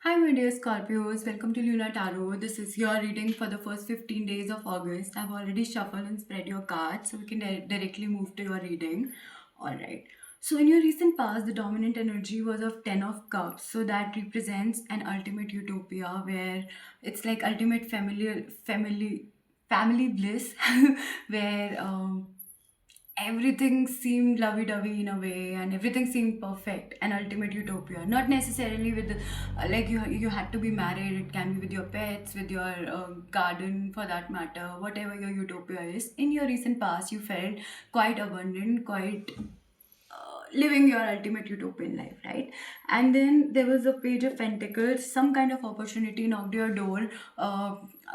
Hi, my dear Scorpios. Welcome to Luna Tarot. This is your reading for the first 15 days of August. I've already shuffled and spread your cards, so we can directly move to your reading. Alright. So, in your recent past, the dominant energy was of Ten of Cups. So, that represents an ultimate utopia where it's like ultimate family bliss, where everything seemed lovey-dovey in a way and everything seemed perfect and ultimate utopia, not necessarily with like you had to be married. It can be with your pets, with your garden, for that matter. Whatever your utopia is, in your recent past you felt quite abundant, quite living your ultimate utopian life, right? And then there was a page of pentacles. Some kind of opportunity knocked your door.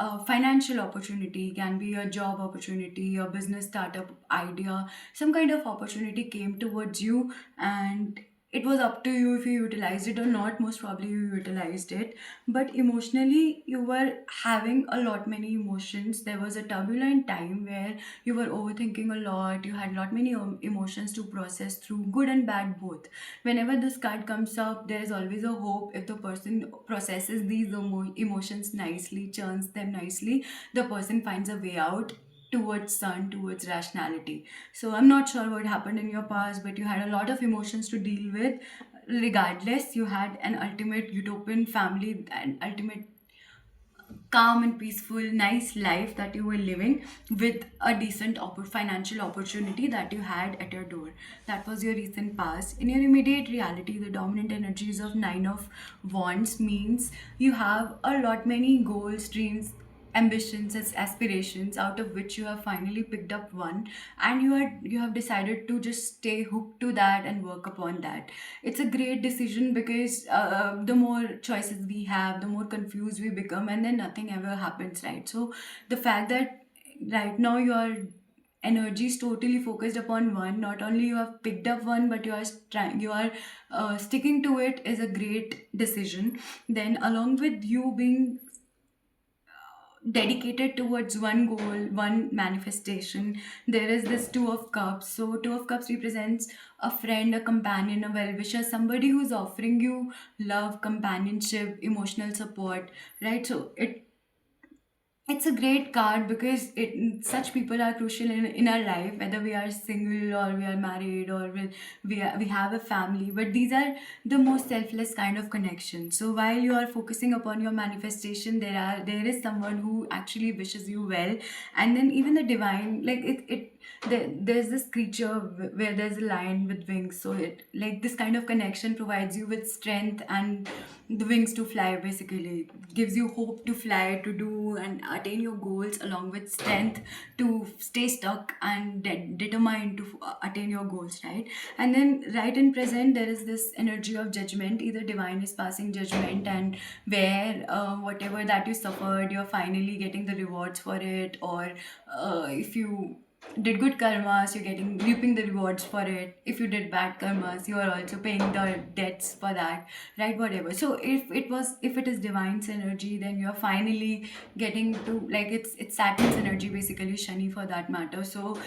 A financial opportunity, can be a job opportunity, a business startup idea. Some kind of opportunity came towards you, and it was up to you if you utilized it or not. Most probably you utilized it, but emotionally you were having a lot many emotions. There was a turbulent time where you were overthinking a lot. You had lot many emotions to process through, good and bad both. Whenever this card comes up, there is always a hope. If the person processes these emotions nicely, churns them nicely, the person finds a way out towards sun, towards rationality. So I'm not sure what happened in your past, but you had a lot of emotions to deal with. Regardless, you had an ultimate utopian family, an ultimate calm and peaceful, nice life that you were living, with a decent financial opportunity that you had at your door. That was your recent past. In your immediate reality, the dominant energies of Nine of Wands means you have a lot many goals, dreams, ambitions, as aspirations, out of which you have finally picked up one, and you have decided to just stay hooked to that and work upon that. It's a great decision because the more choices we have, the more confused we become, and then nothing ever happens, right? So the fact that right now your energy is totally focused upon one, not only you have picked up one, but you are sticking to it, is a great decision. Then along with you being dedicated towards one goal, one manifestation, there is this Two of Cups. So, Two of Cups represents a friend, a companion, a well wisher, somebody who's offering you love, companionship, emotional support, right? So, it's a great card because such people are crucial in our life, whether we are single or we are married or we have a family. But these are the most selfless kind of connection. So while you are focusing upon your manifestation, there is someone who actually wishes you well. And then even the divine, like there's this creature where there's a lion with wings. So it, like, this kind of connection provides you with strength and the wings to fly. Basically gives you hope to fly, to do and attain your goals, along with strength to stay stuck and determined to attain your goals, right? And then right in present, there is this energy of judgment. Either divine is passing judgment, and where whatever that you suffered, you're finally getting the rewards for it. Or if you did good karmas, you're getting reaping the rewards for it. If you did bad karmas, you are also paying the debts for that, right? Whatever. So if it is divine's energy, then you're finally getting to, like, it's Saturn's energy, basically Shani for that matter. So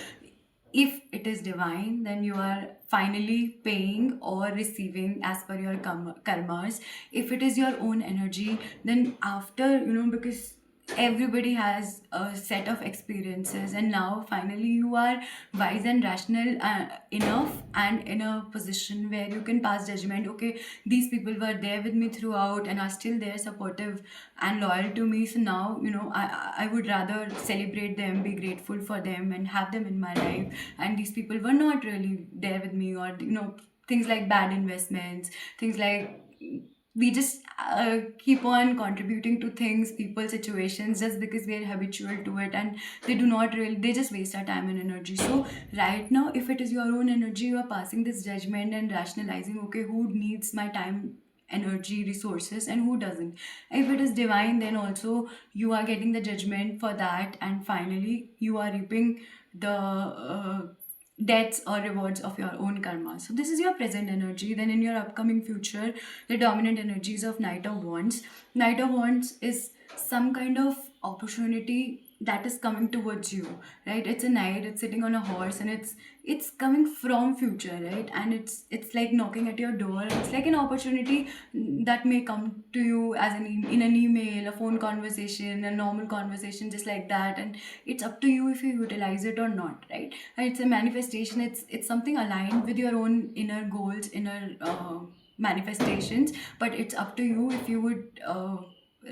if it is divine, then you are finally paying or receiving as per your karmas. If it is your own energy, then after, because everybody has a set of experiences, and now finally you are wise and rational enough and in a position where you can pass judgment. Okay, these people were there with me throughout and are still there, supportive and loyal to me. So now, I would rather celebrate them, be grateful for them, and have them in my life. And these people were not really there with me, or things like bad investments, things like we just keep on contributing to things, people, situations, just because we are habitual to it, and they just waste our time and energy. So right now, if it is your own energy, you are passing this judgment and rationalizing, okay, who needs my time, energy, resources, and who doesn't. If it is divine, then also you are getting the judgment for that, and finally you are reaping the debts or rewards of your own karma. So this is your present energy. Then in your upcoming future, the dominant energies of Knight of Wands. Knight of Wands is some kind of opportunity that is coming towards you, right? It's a knight, it's sitting on a horse, and it's coming from future, right? And it's like knocking at your door. It's like an opportunity that may come to you as in an email, a phone conversation, a normal conversation, just like that. And it's up to you if you utilize it or not, right? And it's a manifestation. It's something aligned with your own inner goals, inner manifestations. But it's up to you if you would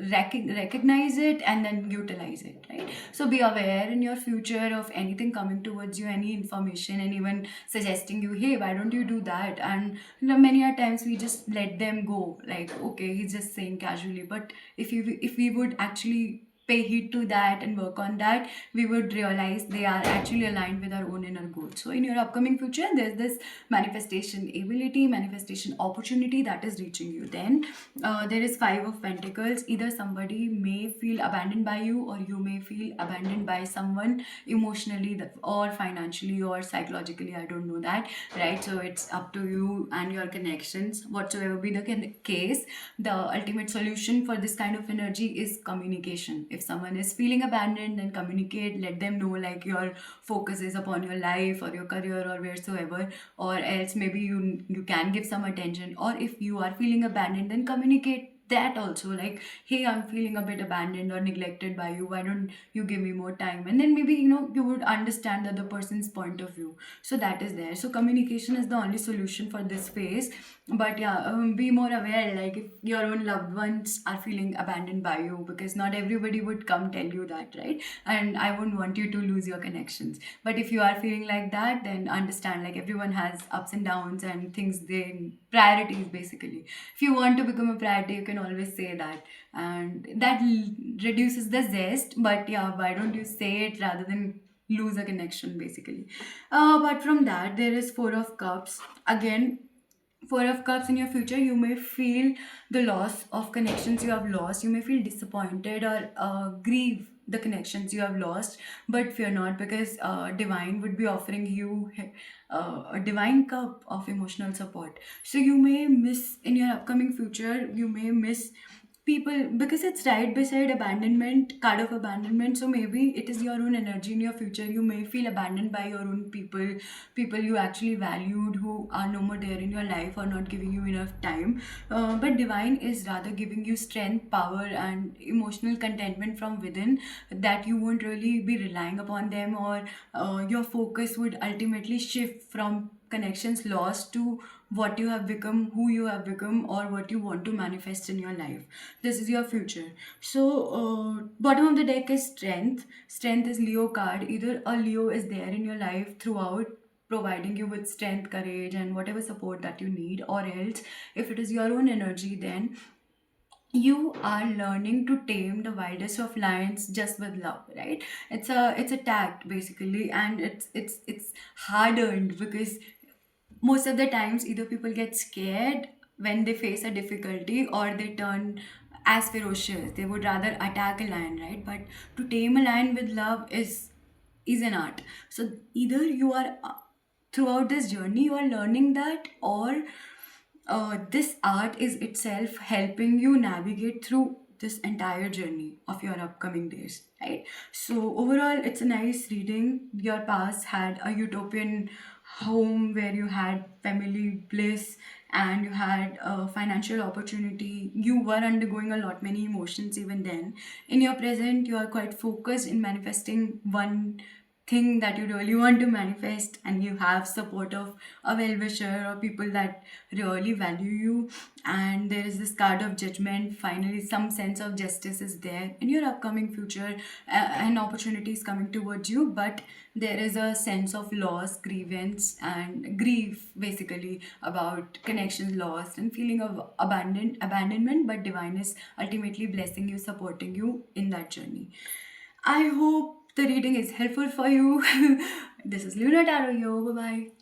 recognize it and then utilize it, right? So be aware in your future of anything coming towards you, any information, anyone suggesting you, hey, why don't you do that? And many a times we just let them go, like, okay, he's just saying casually. But if we would actually pay heed to that and work on that, we would realize they are actually aligned with our own inner goals. So in your upcoming future, there's this manifestation ability, manifestation opportunity that is reaching you. Then there is Five of Pentacles. Either somebody may feel abandoned by you, or you may feel abandoned by someone emotionally, or financially, or psychologically. I don't know that, right? So it's up to you and your connections. Whatsoever be the case, the ultimate solution for this kind of energy is communication. If someone is feeling abandoned, then communicate. Let them know, like, your focus is upon your life or your career or wheresoever, or else maybe you can give some attention. Or if you are feeling abandoned, then communicate that also, like, hey, I'm feeling a bit abandoned or neglected by you, why don't you give me more time? And then maybe you would understand the other person's point of view. So that is there. So communication is the only solution for this phase. But yeah, be more aware, like, if your own loved ones are feeling abandoned by you, because not everybody would come tell you that, right? And I wouldn't want you to lose your connections. But if you are feeling like that, then understand, like, everyone has ups and downs and things, they priorities basically. If you want to become a priority, you can always say that, and that reduces the zest. But yeah, why don't you say it rather than lose a connection basically. Apart from that, there is Four of Cups. Again, Four of Cups, in your future, you may feel the loss of connections you have lost. You may feel disappointed or grieve the connections you have lost. But fear not, because Divine would be offering you a divine cup of emotional support. So you may miss, in your upcoming future, you may miss people, because it's right beside abandonment, card of abandonment. So maybe it is your own energy. In your future, you may feel abandoned by your own people you actually valued, who are no more there in your life or not giving you enough time. But Divine is rather giving you strength, power, and emotional contentment from within, that you won't really be relying upon them, or your focus would ultimately shift from connections lost to what you have become, who you have become, or what you want to manifest in your life. This is your future. So, bottom of the deck is Strength. Strength is Leo card. Either a Leo is there in your life throughout, providing you with strength, courage, and whatever support that you need, or else, if it is your own energy, then you are learning to tame the wildest of lions just with love, right? It's a tact basically, and it's hard earned, because most of the times either people get scared when they face a difficulty, or they turn as ferocious. They would rather attack a lion, right? But to tame a lion with love is an art. So either you are throughout this journey, you are learning that, or this art is itself helping you navigate through this entire journey of your upcoming days, right? So overall, it's a nice reading. Your past had a utopian home where you had family bliss, and you had a financial opportunity. You were undergoing a lot many emotions even then. In your present, you are quite focused in manifesting one thing that you really want to manifest, and you have support of a well-wisher or people that really value you. And there is this card of Judgment. Finally, some sense of justice is there in your upcoming future. An opportunity is coming towards you, but there is a sense of loss, grievance, and grief basically, about connections lost and feeling of abandonment. But Divine is ultimately blessing you, supporting you in that journey. I hope the reading is helpful for you. This is Luna Tarot. Yo, bye bye.